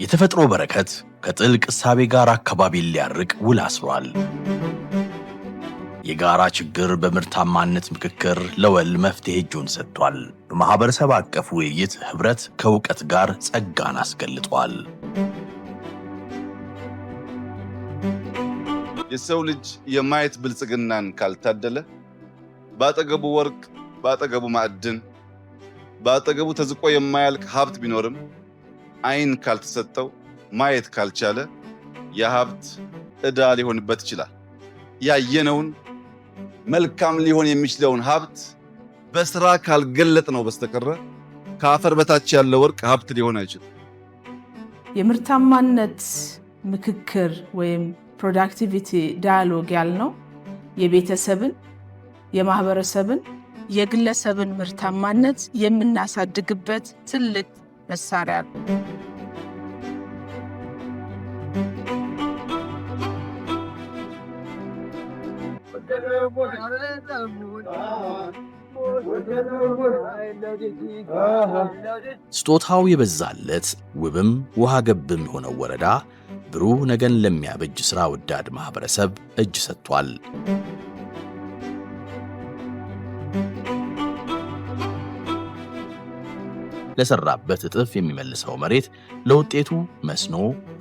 የተፈጥሮ በረከት ከጥልቅ እሳቤ ጋር አካባቢን ሊያርቅ ውል አስሯል። የጋራ ችግር በምርታማነት ምክክር ለወል መፍትሄ እጁን ሰጥቷል። በማህበረሰብ አቀፍ ውይይት ህብረት ከእውቀት ጋር ጸጋን አስገልጧል። የሰው ልጅ የማየት ብልጽግናን ካልታደለ ባጠገቡ ወርቅ፣ ባጠገቡ ማዕድን፣ ባጠገቡ ተዝቆ የማያልቅ ሀብት ቢኖርም አይን ካልተሰጠው ማየት ካልቻለ የሀብት ዕዳ ሊሆንበት ይችላል። ያየነውን መልካም ሊሆን የሚችለውን ሀብት በስራ ካልገለጥ ነው በስተቀር ከአፈር በታች ያለ ወርቅ ሀብት ሊሆን አይችልም። የምርታማነት ምክክር ወይም ፕሮዳክቲቪቲ ዳያሎግ ያልነው የቤተሰብን፣ የማህበረሰብን፣ የግለሰብን ምርታማነት የምናሳድግበት ትልቅ መሳሪያ ነው። ስጦታው የበዛለት ውብም ውሃ ገብም የሆነው ወረዳ ብሩህ ነገን ለሚያበጅ ሥራ ወዳድ ማህበረሰብ እጅ ሰጥቷል። ለሰራበት እጥፍ የሚመልሰው መሬት ለውጤቱ መስኖ፣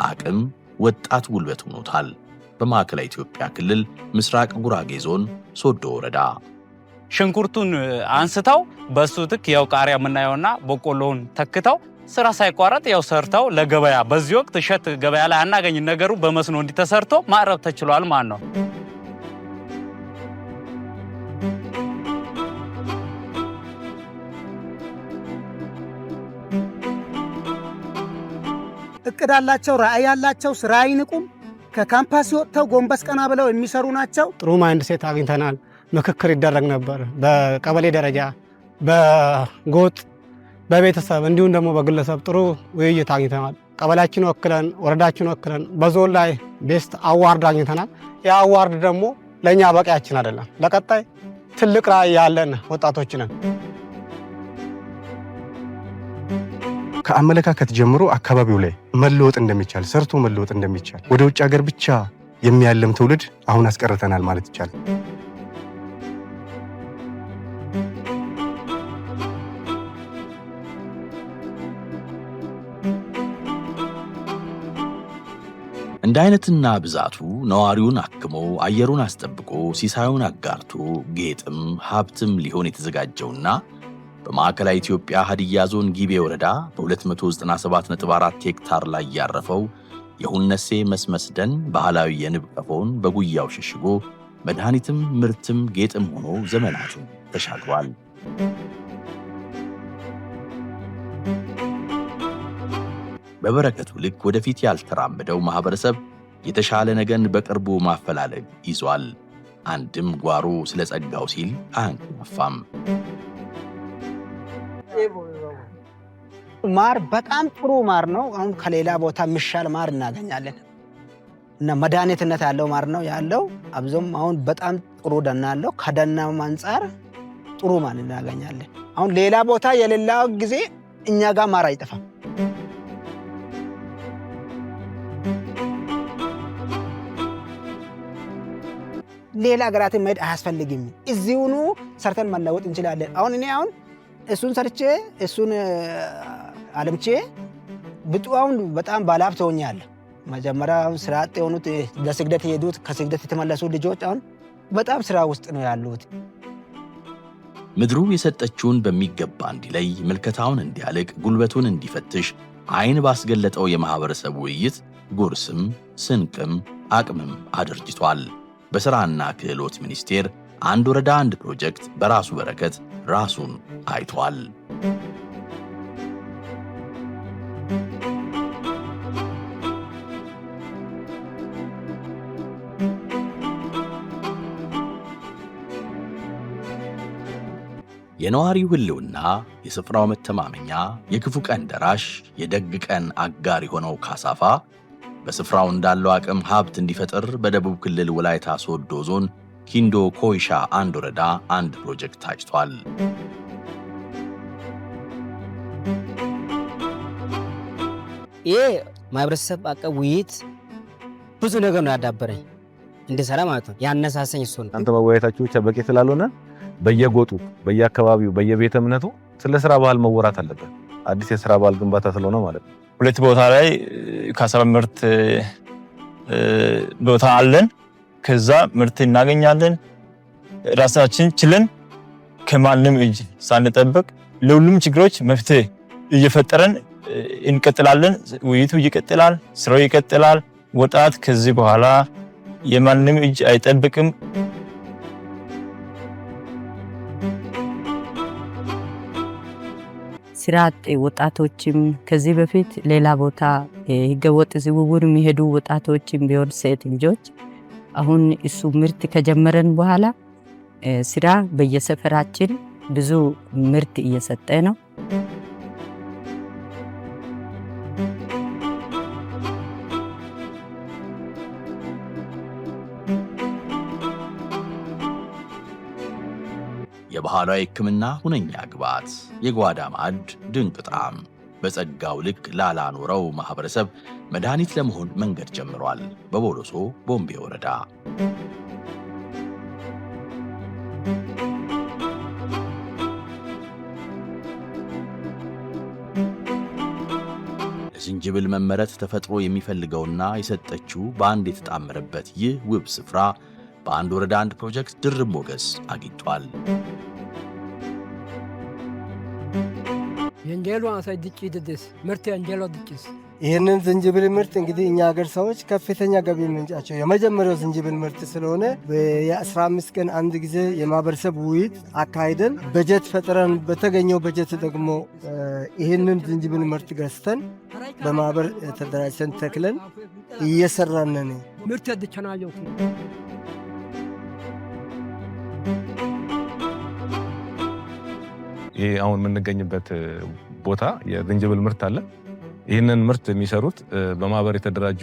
አቅም፣ ወጣት ጉልበት ሆኖታል። በማዕከላዊ ኢትዮጵያ ክልል ምስራቅ ጉራጌ ዞን ሶዶ ወረዳ ሽንኩርቱን አንስተው በሱ ትክ ያው ቃሪያ የምናየውና በቆሎውን ተክተው ስራ ሳይቋረጥ ያው ሰርተው ለገበያ በዚህ ወቅት እሸት ገበያ ላይ አናገኝ ነገሩ በመስኖ እንዲተሰርቶ ማቅረብ ተችሏል ማለት ነው። እቅድ አላቸው፣ ራዕይ ያላቸው፣ ስራ አይንቁም። ከካምፓስ ወጥተው ጎንበስ ቀና ብለው የሚሰሩ ናቸው። ጥሩ ማይንድ ሴት አግኝተናል። ምክክር ይደረግ ነበር በቀበሌ ደረጃ፣ በጎጥ፣ በቤተሰብ እንዲሁም ደግሞ በግለሰብ ጥሩ ውይይት አግኝተናል። ቀበሌያችን ወክለን ወረዳችን ወክለን በዞን ላይ ቤስት አዋርድ አግኝተናል። ያ አዋርድ ደግሞ ለኛ በቂያችን አይደለም። ለቀጣይ ትልቅ ራዕይ ያለን ወጣቶች ነን። ከአመለካከት ጀምሮ አካባቢው ላይ መለወጥ እንደሚቻል፣ ሰርቶ መለወጥ እንደሚቻል፣ ወደ ውጭ ሀገር ብቻ የሚያለም ትውልድ አሁን አስቀርተናል ማለት ይቻላል። እንደ አይነትና ብዛቱ ነዋሪውን አክሞ አየሩን አስጠብቆ ሲሳዩን አጋርቶ ጌጥም ሀብትም ሊሆን የተዘጋጀውና በማዕከላዊ ኢትዮጵያ ሀዲያ ዞን ጊቤ ወረዳ በ297.4 ሄክታር ላይ ያረፈው የሁነሴ መስመስ ደን ባህላዊ የንብ ቀፎውን በጉያው ሸሽጎ መድኃኒትም ምርትም ጌጥም ሆኖ ዘመናቱን ተሻግሯል። በበረከቱ ልክ ወደፊት ያልተራመደው ማህበረሰብ የተሻለ ነገን በቅርቡ ማፈላለግ ይዟል። አንድም ጓሮ ስለ ጸጋው ሲል አያንቀላፋም። ማር በጣም ጥሩ ማር ነው። አሁን ከሌላ ቦታ የሚሻል ማር እናገኛለን እና መድኃኒትነት ያለው ማር ነው ያለው። አብዞም አሁን በጣም ጥሩ ደና አለው። ከደናው አንፃር ጥሩ ማር እናገኛለን። አሁን ሌላ ቦታ የሌላው ጊዜ እኛ ጋር ማር አይጠፋም። ሌላ ሀገራትን መሄድ አያስፈልግም። እዚሁኑ ሰርተን መለወጥ እንችላለን። አሁን እኔ እሱን ሰርቼ እሱን አለምቼ ብጡውን በጣም ባለሀብት ሆኛለሁ። መጀመሪያ ስራ አጥ የሆኑት ለስግደት የሄዱት ከስግደት የተመለሱ ልጆች አሁን በጣም ስራ ውስጥ ነው ያሉት። ምድሩ የሰጠችውን በሚገባ እንዲለይ፣ ምልከታውን እንዲያልቅ፣ ጉልበቱን እንዲፈትሽ አይን ባስገለጠው የማህበረሰብ ውይይት ጉርስም ስንቅም አቅምም አድርጅቷል። በሥራና ክህሎት ሚኒስቴር አንድ ወረዳ አንድ ፕሮጀክት በራሱ በረከት ራሱን አይቷል። የነዋሪው ህልውና፣ የስፍራው መተማመኛ፣ የክፉ ቀን ደራሽ፣ የደግ ቀን አጋር የሆነው ካሳፋ በስፍራው እንዳለው አቅም ሀብት እንዲፈጥር በደቡብ ክልል ወላይታ ሶዶ ዞን ኪንዶ ኮይሻ አንድ ወረዳ አንድ ፕሮጀክት ታጭቷል። ይሄ ማህበረሰብ አቀፍ ውይይት ብዙ ነገር ነው ያዳበረኝ እንድሰራ ማለት ነው ያነሳሰኝ እሱ ነው። አንተ መወያየታችሁ ብቻ በቂ ስላልሆነ በየጎጡ በየአካባቢው በየቤተ እምነቱ ስለ ስራ ባህል መወራት አለበት። አዲስ የስራ ባህል ግንባታ ስለሆነ ማለት ነው። ሁለት ቦታ ላይ ከሰባ ምርት ቦታ አለን። ከዛ ምርት እናገኛለን። ራሳችን ችለን ከማንም እጅ ሳንጠብቅ ለሁሉም ችግሮች መፍትሄ እየፈጠረን እንቀጥላለን። ውይይቱ ይቀጥላል፣ ስራው ይቀጥላል። ወጣት ከዚህ በኋላ የማንም እጅ አይጠብቅም። ስራ አጥ ወጣቶችም ከዚህ በፊት ሌላ ቦታ ህገወጥ ዝውውር የሚሄዱ ወጣቶችም ቢሆን ሴት ልጆች አሁን እሱ ምርት ከጀመረን በኋላ ስራ በየሰፈራችን ብዙ ምርት እየሰጠ ነው። የባህላዊ ሕክምና ሁነኛ ግብዓት፣ የጓዳ ማዕድ ድንቅ ጣዕም በጸጋው ልክ ላላኖረው ማህበረሰብ መድኃኒት ለመሆን መንገድ ጀምሯል። በቦሎሶ ቦምቤ ወረዳ ለዝንጅብል መመረት ተፈጥሮ የሚፈልገውና የሰጠችው በአንድ የተጣመረበት ይህ ውብ ስፍራ በአንድ ወረዳ አንድ ፕሮጀክት ድርብ ሞገስ አግኝቷል። የእንጀሎ አሳድቂ ድድስ ምርት የእንጀሎ ድጭስ ይህንን ዝንጅብል ምርት እንግዲህ እኛ ሀገር ሰዎች ከፍተኛ ገቢ ምንጫቸው የመጀመሪያው ዝንጅብል ምርት ስለሆነ የ15 ቀን አንድ ጊዜ የማህበረሰብ ውይይት አካሂደን በጀት ፈጥረን በተገኘው በጀት ደግሞ ይህንን ዝንጅብል ምርት ገዝተን በማህበር ተደራጅተን ተክለን እየሰራን ነው። ምርት ያድቸናየው ይሄ አሁን የምንገኝበት ቦታ የዝንጅብል ምርት አለ። ይህንን ምርት የሚሰሩት በማህበር የተደራጁ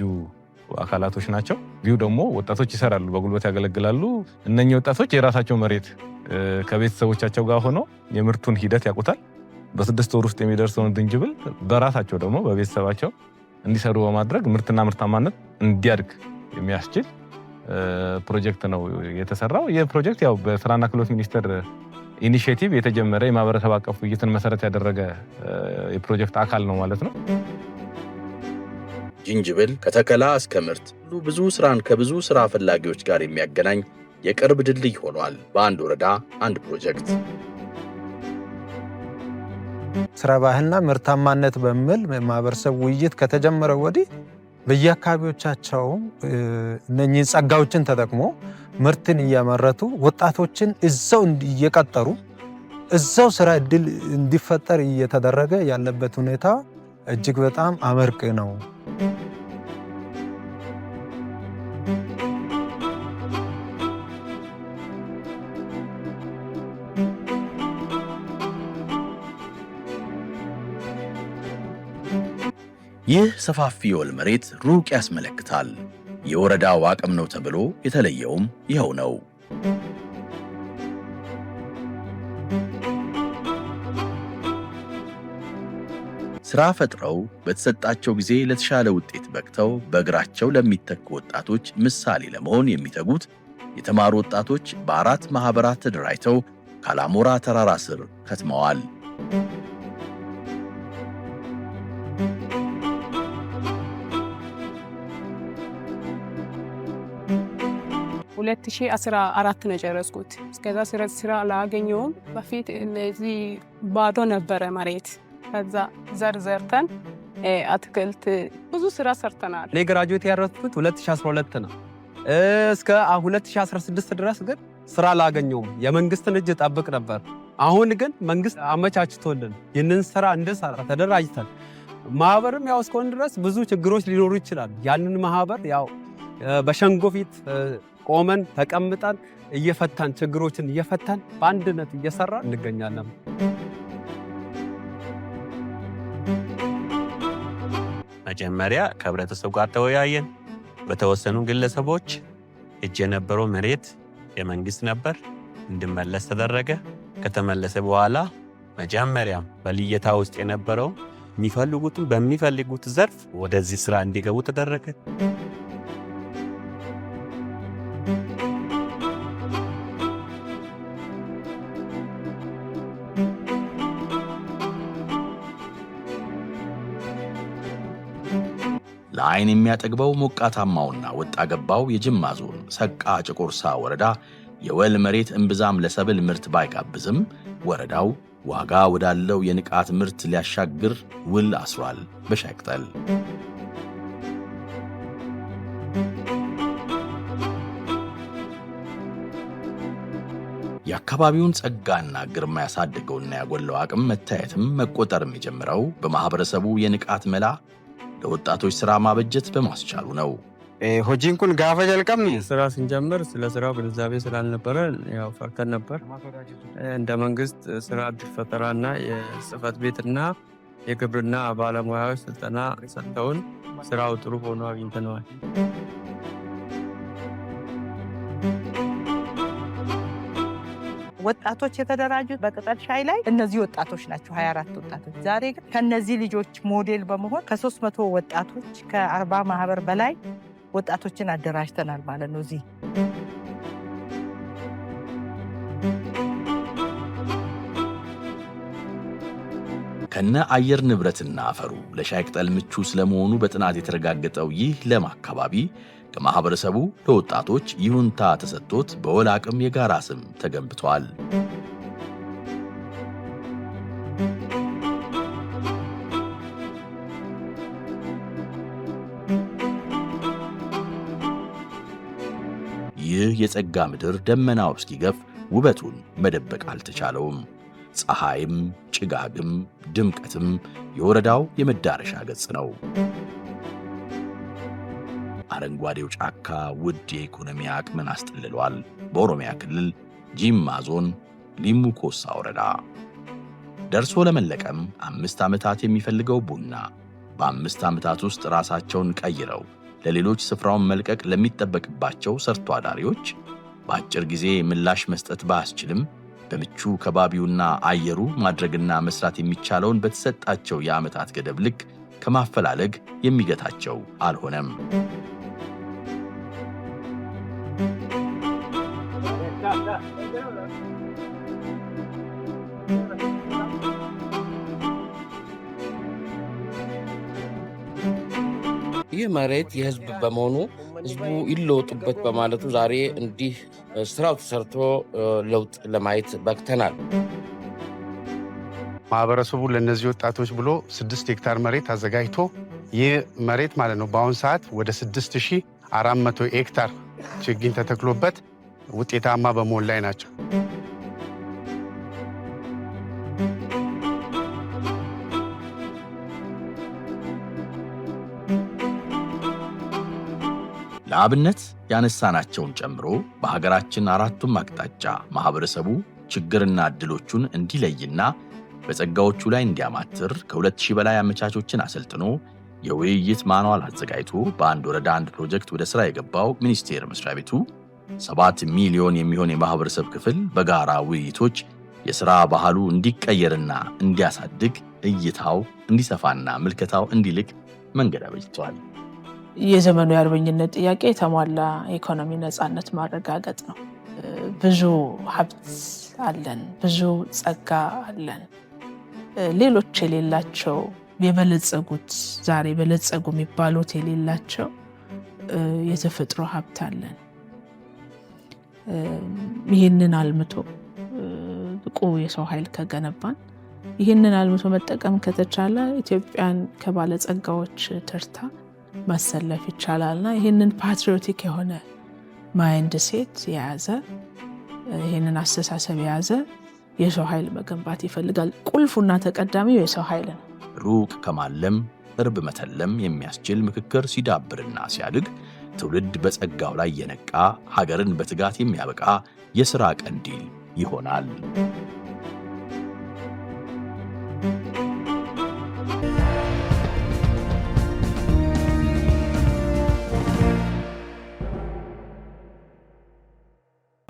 አካላቶች ናቸው። ይሁ ደግሞ ወጣቶች ይሰራሉ፣ በጉልበት ያገለግላሉ። እነኚህ ወጣቶች የራሳቸው መሬት ከቤተሰቦቻቸው ጋር ሆነው የምርቱን ሂደት ያውቁታል። በ6 ወር ውስጥ የሚደርሰውን ዝንጅብል በራሳቸው ደግሞ በቤተሰባቸው እንዲሰሩ በማድረግ ምርትና ምርታማነት እንዲያድግ የሚያስችል ፕሮጀክት ነው የተሰራው። ይህ ፕሮጀክት ያው በስራና ክህሎት ሚኒስቴር ኢኒሼቲቭ የተጀመረ የማህበረሰብ አቀፍ ውይይትን መሰረት ያደረገ የፕሮጀክት አካል ነው ማለት ነው። ዝንጅብል ከተከላ እስከ ምርት ብዙ ስራን ከብዙ ስራ ፈላጊዎች ጋር የሚያገናኝ የቅርብ ድልድይ ሆኗል። በአንድ ወረዳ አንድ ፕሮጀክት ስራ ባህልና ምርታማነት በሚል ማህበረሰብ ውይይት ከተጀመረ ወዲህ በየአካባቢዎቻቸው እነኚህ ጸጋዎችን ተጠቅሞ ምርትን እያመረቱ ወጣቶችን እዛው እየቀጠሩ እዛው ስራ እድል እንዲፈጠር እየተደረገ ያለበት ሁኔታ እጅግ በጣም አመርቂ ነው። ይህ ሰፋፊ የወል መሬት ሩቅ ያስመለክታል። የወረዳው አቅም ነው ተብሎ የተለየውም ይኸው ነው። ስራ ፈጥረው በተሰጣቸው ጊዜ ለተሻለ ውጤት በቅተው በእግራቸው ለሚተኩ ወጣቶች ምሳሌ ለመሆን የሚተጉት የተማሩ ወጣቶች በአራት ማህበራት ተደራጅተው ካላሞራ ተራራ ስር ከትመዋል። 2014 ነው ጨረስኩት። እስከዛ ስራ አላገኘሁም። በፊት እነዚህ ባዶ ነበረ መሬት። ከዛ ዘርተን አትክልት ብዙ ስራ ሰርተናል። እኔ ግራጁዌት ያደረኩት 2012 ነው። እስከ 2016 ድረስ ግን ስራ አላገኘሁም። የመንግስትን እጅ ጠብቅ ነበር። አሁን ግን መንግስት አመቻችቶልን ይህንን ስራ እንድሰራ ተደራጅተን ማህበርም ያው እስከሆነ ድረስ ብዙ ችግሮች ሊኖሩ ይችላል። ያንን ማህበር ያው በሸንጎ ፊት ቆመን ተቀምጠን እየፈታን ችግሮችን እየፈታን በአንድነት እየሰራ እንገኛለን። መጀመሪያ ከህብረተሰቡ ጋር ተወያየን። በተወሰኑ ግለሰቦች እጅ የነበረው መሬት የመንግስት ነበር፣ እንዲመለስ ተደረገ። ከተመለሰ በኋላ መጀመሪያ በልየታ ውስጥ የነበረው የሚፈልጉትን በሚፈልጉት ዘርፍ ወደዚህ ስራ እንዲገቡ ተደረገ። ለዓይን የሚያጠግበው ሞቃታማውና ወጣ ገባው የጅማ ዞን ሰቃ ጨቆርሳ ወረዳ የወል መሬት እምብዛም ለሰብል ምርት ባይጋብዝም ወረዳው ዋጋ ወዳለው የንቃት ምርት ሊያሻግር ውል አስሯል። በሻይ ቅጠል የአካባቢውን ጸጋና ግርማ ያሳደገውና ያጎለው አቅም መታየትም መቆጠርም የጀመረው በማህበረሰቡ የንቃት መላ ለወጣቶች ሥራ ማበጀት በማስቻሉ ነው። ሆጂን ኩን ጋፈ ጀልቀምኒ ስራ ስንጀምር ስለ ስራው ግንዛቤ ስላልነበረ ያው ፈርተን ነበር። እንደ መንግስት ስራ ዕድል ፈጠራና የጽህፈት ቤትና የግብርና ባለሙያዎች ስልጠና ሰጥተውን ስራው ጥሩ ሆኖ አግኝተነዋል። ወጣቶች የተደራጁት በቅጠል ሻይ ላይ እነዚህ ወጣቶች ናቸው፣ 24 ወጣቶች። ዛሬ ግን ከነዚህ ልጆች ሞዴል በመሆን ከ300 ወጣቶች ከ40 ማህበር በላይ ወጣቶችን አደራጅተናል ማለት ነው። እዚህ ከነ አየር ንብረትና አፈሩ ለሻይ ቅጠል ምቹ ስለመሆኑ በጥናት የተረጋገጠው ይህ ለም አካባቢ ከማህበረሰቡ ለወጣቶች ይሁንታ ተሰጥቶት በወል አቅም የጋራ ስም ተገንብቷል። ይህ የጸጋ ምድር ደመናው እስኪገፍ ውበቱን መደበቅ አልተቻለውም። ፀሐይም ጭጋግም ድምቀትም የወረዳው የመዳረሻ ገጽ ነው። አረንጓዴው ጫካ ውድ የኢኮኖሚ አቅምን አስጠልሏል። በኦሮሚያ ክልል ጂማ ዞን ሊሙ ኮሳ ወረዳ ደርሶ ለመለቀም 5 ዓመታት የሚፈልገው ቡና በ5 ዓመታት ውስጥ ራሳቸውን ቀይረው ለሌሎች ስፍራውን መልቀቅ ለሚጠበቅባቸው ሰርቶ አዳሪዎች በአጭር ጊዜ ምላሽ መስጠት ባያስችልም በምቹ ከባቢውና አየሩ ማድረግና መስራት የሚቻለውን በተሰጣቸው የዓመታት ገደብ ልክ ከማፈላለግ የሚገታቸው አልሆነም። ይህ መሬት የህዝብ በመሆኑ ህዝቡ ይለወጡበት በማለቱ ዛሬ እንዲህ ስራው ተሰርቶ ለውጥ ለማየት በቅተናል። ማህበረሰቡ ለነዚህ ወጣቶች ብሎ 6 ሄክታር መሬት አዘጋጅቶ ይህ መሬት ማለት ነው በአሁን ሰዓት ወደ 6400 ሄክታር ችግኝ ተተክሎበት ውጤታማ በመሆን ላይ ናቸው። ለአብነት ያነሳናቸውን ጨምሮ በሀገራችን አራቱም አቅጣጫ ማህበረሰቡ ችግርና ዕድሎቹን እንዲለይና በጸጋዎቹ ላይ እንዲያማትር ከ2000 በላይ አመቻቾችን አሰልጥኖ የውይይት ማንዋል አዘጋጅቶ በአንድ ወረዳ አንድ ፕሮጀክት ወደ ሥራ የገባው ሚኒስቴር መስሪያ ቤቱ 7 ሚሊዮን የሚሆን የማህበረሰብ ክፍል በጋራ ውይይቶች የሥራ ባህሉ እንዲቀየርና እንዲያሳድግ እይታው እንዲሰፋና ምልከታው እንዲልቅ መንገድ አበጅቷል። የዘመኑ የአርበኝነት ጥያቄ የተሟላ ኢኮኖሚ ነፃነት ማረጋገጥ ነው። ብዙ ሀብት አለን፣ ብዙ ጸጋ አለን። ሌሎች የሌላቸው የበለጸጉት ዛሬ በለጸጉ የሚባሉት የሌላቸው የተፈጥሮ ሀብት አለን። ይህንን አልምቶ ብቁ የሰው ኃይል ከገነባን፣ ይህንን አልምቶ መጠቀም ከተቻለ ኢትዮጵያን ከባለጸጋዎች ተርታ ማሰለፍ ይቻላልና ይህንን ፓትሪዮቲክ የሆነ ማይንድ ሴት የያዘ ይህንን አስተሳሰብ የያዘ የሰው ኃይል መገንባት ይፈልጋል። ቁልፉና ተቀዳሚው የሰው ኃይል ነው። ሩቅ ከማለም ቅርብ መተለም የሚያስችል ምክክር ሲዳብርና ሲያድግ ትውልድ በጸጋው ላይ የነቃ ሀገርን በትጋት የሚያበቃ የሥራ ቀንዲል ይሆናል።